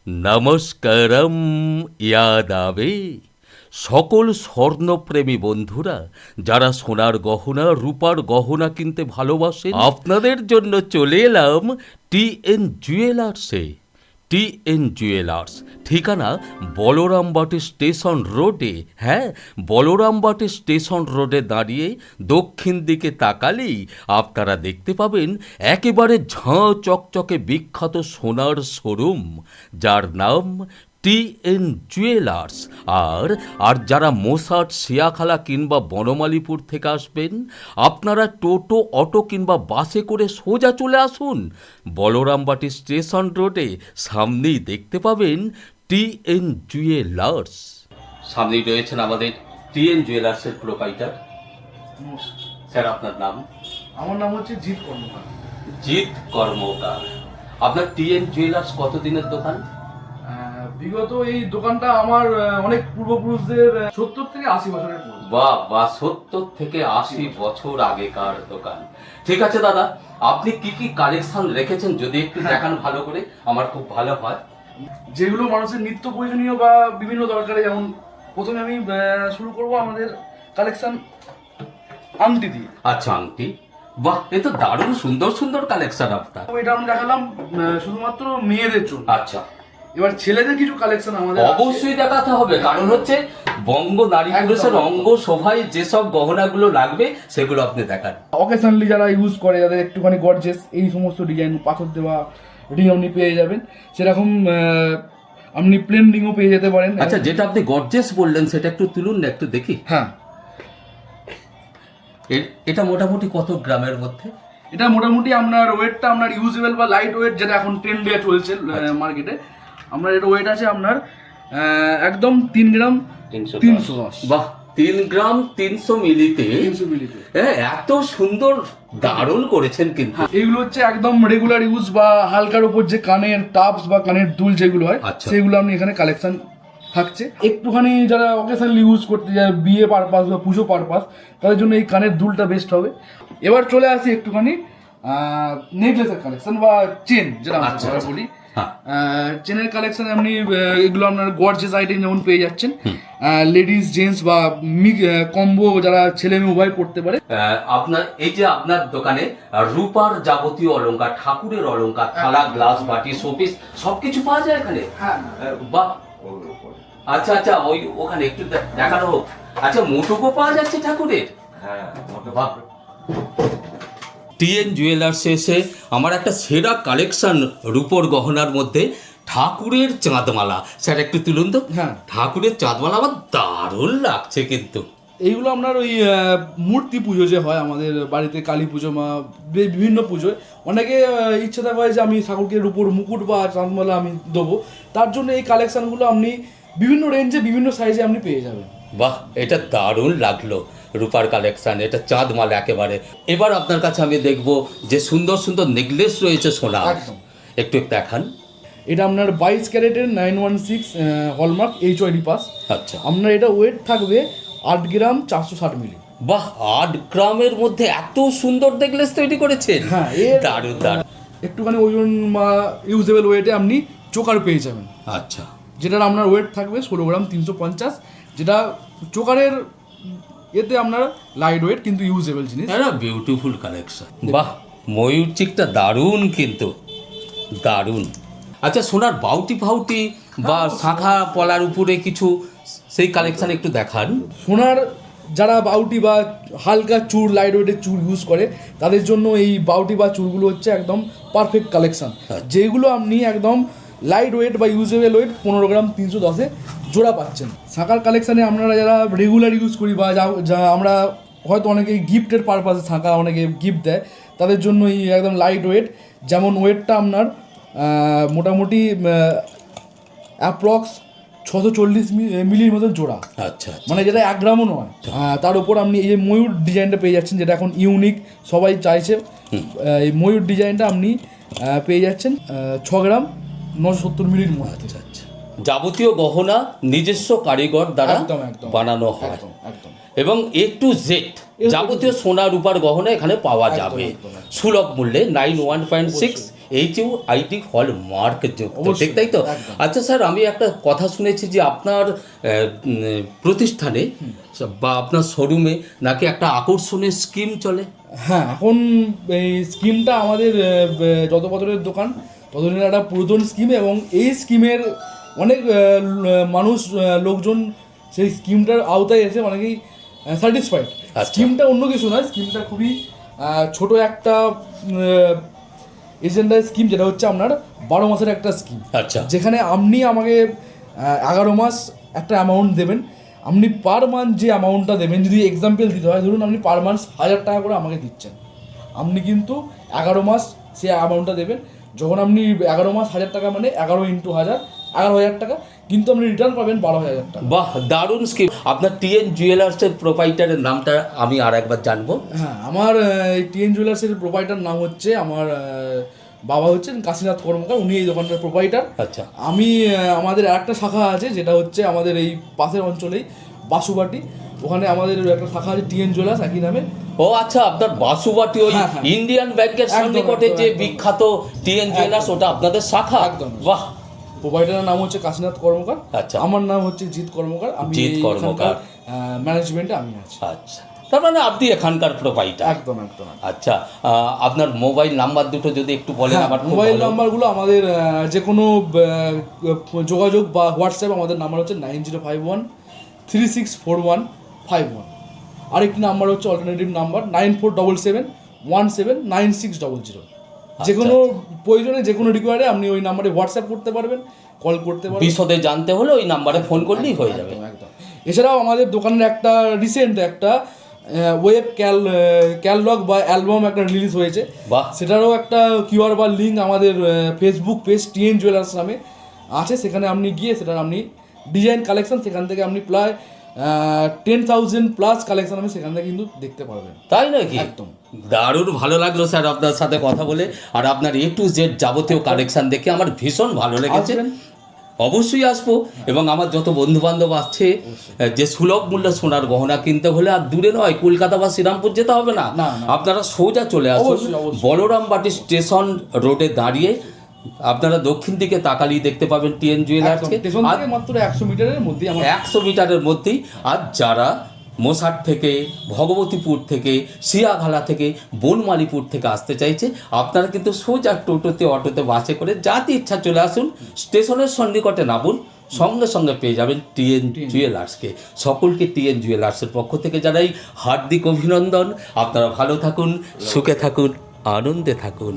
নমস্কারম ইয়াদাবে সকল স্বর্ণপ্রেমী বন্ধুরা যারা সোনার গহনা রূপার গহনা কিনতে ভালোবাসেন আপনাদের জন্য চলে এলাম টিএন জুয়েলার্সে। টিএন জুয়েলার্স ঠিকানা বলরামবাটি স্টেশন রোডে। হ্যাঁ, বলরামবাটি স্টেশন রোডে দাঁড়িয়ে দক্ষিণ দিকে তাকালেই আপনারা দেখতে পাবেন একেবারে ঝাঁ চকচকে বিখ্যাত সোনার শোরুম, যার নাম টিএন জুয়েলার্স। আর যারা মোসাট, শিয়াখালা কিংবা বনমালীপুর থেকে আসবেন, আপনারা টোটো, অটো কিংবা বাসে করে সোজা চলে আসুন বলরামবাটি স্টেশন রোডে। সামনেই দেখতে পাবেন টিএন জুয়েলার্স। সামনেই রয়েছেন আমাদের টিএন জুয়েলার্সের প্রোপাইটার। স্যার, আপনার নাম? আমার নাম হচ্ছে জিৎ কর্মকার। জিৎ কর্মকার। আপনার টিএন জুয়েলার্স কতদিনের দোকান? বিগত এই দোকানটা আমার অনেক পূর্বপুরুষদের 70 থেকে 80 বছরের পুরনো। বা 70 থেকে 80 বছর আগেকার দোকান। ঠিক আছে দাদা, আপনি কি কি কালেকশন রেখেছেন যদি একটু দেখান ভালো করে, আমার খুব ভালো হয়। যেগুলো মানুষের নিত্য প্রয়োজনীয় বা বিভিন্ন দরকারে, যেমন প্রথমে আমি শুরু করব আমাদের কালেকশন আংটি দিয়ে। আচ্ছা, আংটি। বাহ, এ তো দারুণ সুন্দর সুন্দর কালেকশন আপনার। এটা আমি দেখালাম শুধুমাত্র মেয়েদের জন্য। আচ্ছা, এবার ছেলেদের কিছু কালেকশন আমাদের অবশ্যই দেখাতে হবে, কারণ হচ্ছে বঙ্গ নারী পুরুষের অঙ্গ শোভায় যেসব গহনাগুলো লাগবে সেগুলো আপনি দেখান। অকেশনালি যারা ইউজ করে, যাদের একটুখানি গর্জেস, এই সমস্ত ডিজাইন পাথর দেওয়া রিং আপনি পেয়ে যাবেন। সেরকম আপনি প্লেন রিংও পেয়ে যেতে পারেন। আচ্ছা, যেটা আপনি গর্জেস বললেন সেটা একটু তুলুন না, একটু দেখি। হ্যাঁ, এটা মোটামুটি কত গ্রামের মধ্যে? এটা মোটামুটি আপনার ওয়েটটা আপনার ইউজেবল বা লাইট ওয়েট, যেটা এখন ট্রেন্ডে চলছে মার্কেটে, আপনার এটা ওয়েট আছে আপনার একদম 3 গ্রাম 310। বাহ, 3 গ্রাম 300 মিলিতে 300 মিলিতে এত সুন্দর দারুণ করেছেন কিন্তু। এইগুলো হচ্ছে একদম রেগুলার ইউজ বা হালকার উপর যে কানের টাপস বা কানের দুল যেগুলো হয়, সেগুলো আপনি এখানে কালেকশন থাকছে। একটুখানি যারা অকেশনালি ইউজ করতে যায়, বিয়ে পারপাস বা পুজো পারপাস, তাদের জন্য এই কানের দুলটা বেস্ট হবে। এবার চলে আসি একটুখানি নেকলেসের কালেকশন বা চেন, যেটা আমরা বলি। চেনের কালেকশন আপনি এগুলো আপনার গর্জিয়াস আইটেম যেমন পেয়ে যাচ্ছেন, লেডিস জেন্টস বা কম্বো, যারা ছেলে মেয়ে উভয় পড়তে পারে। আপনার এই যে আপনার দোকানে রূপার যাবতীয় অলংকার, ঠাকুরের অলংকার, থালা, গ্লাস, বাটি, শোপিস সবকিছু পাওয়া যায় এখানে। হ্যাঁ, বাহ, আচ্ছা আচ্ছা, ওই ওখানে একটু দেখানো হোক। আচ্ছা, মুঠোকো পাওয়া যাচ্ছে ঠাকুরের? হ্যাঁ, বাহ। টিএন জুয়েলার্সে এসে আমার একটা সেরা কালেকশন রূপোর গহনার মধ্যে ঠাকুরের চাঁদমালা। স্যার, একটু তুলুন তো। হ্যাঁ, ঠাকুরের চাঁদমালা আমার দারুণ লাগছে কিন্তু। এইগুলো আপনার ওই মূর্তি পুজো যে হয় আমাদের বাড়িতে, কালী পুজো বা বিভিন্ন পুজোয় অনেকে ইচ্ছা থাকা হয় যে আমি ঠাকুরকে রূপোর মুকুট বা চাঁদমালা আমি দেবো, তার জন্য এই কালেকশনগুলো আপনি বিভিন্ন রেঞ্জে বিভিন্ন সাইজে আপনি পেয়ে যাবেন। বাহ, এটা দারুণ লাগলো রূপার কালেকশন, এটা চাঁদমালা একেবারে। এবার আপনার কাছে আমি দেখব যে সুন্দর সুন্দর নেকলেস রয়েছে সোনা, একটু দেখান। এটা আপনার 22 ক্যারেটের 916 হলমার্ক HYD পাস। আচ্ছা, আপনার এটা ওয়েট থাকবে 8 গ্রাম 460 মিলি। বাহ, 8 গ্রামের মধ্যে এত সুন্দর নেকলেস তৈরি করেছেন। হ্যাঁ, দারুণ দারুণ। একটুখানি ওজন বা ইউজেবল ওয়েটে আপনি চোকার পেয়ে যাবেন। আচ্ছা, যেটার আপনার ওয়েট থাকবে 16 গ্রাম 350, যেটা চোকারের এতে আপনার লাইট ওয়েট কিন্তু ইউজেবল জিনিস। এটা বিউটিফুল কালেকশন। বাহ, ময়ূর চিকটা দারুণ কিন্তু, দারুণ। আচ্ছা, সোনার বাউটি ফাউটি বা শাঁখা পলার উপরে কিছু সেই কালেকশন একটু দেখান। সোনার যারা বাউটি বা হালকা চুর, লাইট ওয়েটের চুর ইউজ করে, তাদের জন্য এই বাউটি বা চুরগুলো হচ্ছে একদম পারফেক্ট কালেকশন, যেগুলো আপনি একদম লাইট ওয়েট বা ইউজেবল ওয়েট 15 গ্রাম 310 জোড়া পাচ্ছেন। শাঁখার কালেকশানে আপনারা যারা রেগুলার ইউজ করি বা যা আমরা হয়তো অনেকে গিফটের পারপাসে শাঁখা অনেকে গিফট দেয়, তাদের জন্য এই একদম লাইট ওয়েট, যেমন ওয়েটটা আপনার মোটামুটি অ্যাপ্রক্স 640 মিলির মতো জোড়া। আচ্ছা, মানে যেটা 1 গ্রামও নয়। তার উপর আপনি এই যে ময়ূর ডিজাইনটা পেয়ে যাচ্ছেন, যেটা এখন ইউনিক, সবাই চাইছে। এই ময়ূর ডিজাইনটা আপনি পেয়ে যাচ্ছেন 6 গ্রাম 970 মিলির মধ্যে। আচ্ছা, যাবতীয় গহনা নিজস্ব কারিগর দ্বারা বানানো হয় এবং A to Z যাবতীয় সোনা রূপার গহনা এখানে পাওয়া যাবে সুলভ মূল্যে। 91.6 HUID হলমার্ক যুক্ত, অবশ্যই, ঠিক তাই তো? একদম। আচ্ছা স্যার, আমি একটা কথা শুনেছি যে আপনার প্রতিষ্ঠানে বা আপনার শোরুমে নাকি একটা আকর্ষণীয় স্কিম চলে। হ্যাঁ, এখন এই স্কিমটা আমাদের যত বছরের দোকান ততদিন একটা পুরাতন স্কিম, এবং এই স্কিমের অনেক মানুষ লোকজন সেই স্কিমটার আওতায় এসে অনেকেই স্যাটিসফাইড। আচ্ছা। স্কিমটা অন্য কিছু নয়, স্কিমটা খুবই ছোট একটা এজেন্ডার স্কিম, যেটা হচ্ছে আপনার 12 মাসের একটা স্কিম। আচ্ছা। যেখানে আপনি আমাকে 11 মাস একটা অ্যামাউন্ট দেবেন। আপনি পার মান্থ যে অ্যামাউন্টটা দেবেন, যদি এক্সাম্পল দিতে হয়, ধরুন আপনি পার মান্থ 1000 টাকা করে আমাকে দিচ্ছেন, আপনি কিন্তু 11 মাস সেই অ্যামাউন্টটা দেবেন। যখন আপনি 11 মাস 1000 টাকা মানে 11 ইন্টু 1000, 11,000 টাকা, কিন্তু আপনি রিটার্ন পাবেন 12,000 টাকা। বাহ, দারুণ স্কিম। আপনার TN জুয়েলার্সের প্রোপাইটারের নামটা আমি আর একবার জানবো। হ্যাঁ, আমার এই TN জুয়েলার্সের প্রোপাইটার নাম হচ্ছে, আমার বাবা হচ্ছেন কাশীনাথ কর্মকার, উনি এই দোকানটার প্রোপাইটার। আচ্ছা। আমি আমাদের একটা শাখা আছে, যেটা হচ্ছে আমাদের এই পাশের অঞ্চলেই বাসুবাটি, ওখানে আমাদের একটা শাখা আছে TN জুয়েলার্স একই নামে। ও আচ্ছা, আপনার বাসুবাটি ওই হ্যাঁ, হ্যাঁ। ইন্ডিয়ান ব্যাংকের একদম, সন্নিকটে যে একদম। বিখ্যাত TN জুয়েলার্স, ওটা আপনাদের শাখা? একদম। বাহ। প্রোপাইটারের নাম হচ্ছে কাশীনাথ কর্মকার। আচ্ছা। আমার নাম হচ্ছে জিৎ কর্মকার। আমি জিৎ কর্মকার। ম্যানেজমেন্টে আমি আছি। আচ্ছা, তার মানে আপনি এখানকার প্রোপাইটার। একদম একদম। আচ্ছা, আপনার মোবাইল নাম্বার দুটো যদি একটু বলেন আমার খুব মোবাইল ভালো। নাম্বারগুলো আমাদের যে কোনো যোগাযোগ বা হোয়াটসঅ্যাপ, আমাদের নাম্বার হচ্ছে 9051364151। আরেকটি নাম্বার হচ্ছে অল্টারনেটিভ নাম্বার 9477179600। যে কোনো প্রয়োজনে, যে কোনো রিকোয়ারে আপনি ওই নাম্বারে হোয়াটসঅ্যাপ করতে পারবেন, কল করতে পারবেন। বিশদে জানতে হলে ওই নাম্বারে ফোন করলেই হয়ে যাবে। একদম একদম। এছাড়াও আমাদের দোকানের একটা রিসেন্ট একটা ওয়েব ক্যাললগ বা অ্যালবাম একটা রিলিজ হয়েছে। বাহ। সেটারও একটা QR বা লিঙ্ক আমাদের ফেসবুক পেজ TN জুয়েলার্স নামে আছে। সেখানে আপনি গিয়ে সেটার আপনি ডিজাইন কালেকশন, সেখান থেকে আপনি প্রায় 10,000 প্লাস কালেকশন আমি সেখান থেকে কিন্তু দেখতে পারবেন। তাই নাকি? একদম। দারুণ ভালো লাগলো স্যার আপনার সাথে কথা বলে, আর আপনার A to Z যাবতীয় কালেকশন দেখে আমার ভীষণ ভালো লেগেছে। আসবেন? অবশ্যই আসবো। এবং আমার যত বন্ধু বান্ধব আছে, যে সুলভ মূল্যে সোনার গহনা কিনতে হলে আর দূরে নয়, কলকাতা বা শ্রীরামপুর যেতে হবে না, না। আপনারা সোজা চলে আসুন অবশ্যই, অবশ্যই। বলরামবাটি স্টেশন রোডে দাঁড়িয়ে আপনারা দক্ষিণ দিকে তাকালেই দেখতে পাবেন TN জুয়েলার্সকে। স্টেশন থেকে মাত্র 100 মিটারের মধ্যেই আমার 100 মিটারের মধ্যেই। আর যারা মশাট থেকে, ভগবতীপুর থেকে, সিয়াঘালা থেকে, বনমালীপুর থেকে আসতে চাইছে, আপনারা কিন্তু সোজা টোটোতে, অটোতে, বাসে করে যাতে ইচ্ছা চলে আসুন, স্টেশনের সন্নিকটে নামুন, সঙ্গে সঙ্গে পেয়ে যাবেন TN জুয়েলার্সকে। সকলকে TN জুয়েলার্সের পক্ষ থেকে জানাই হার্দিক অভিনন্দন। আপনারা ভালো থাকুন, সুখে থাকুন, আনন্দে থাকুন।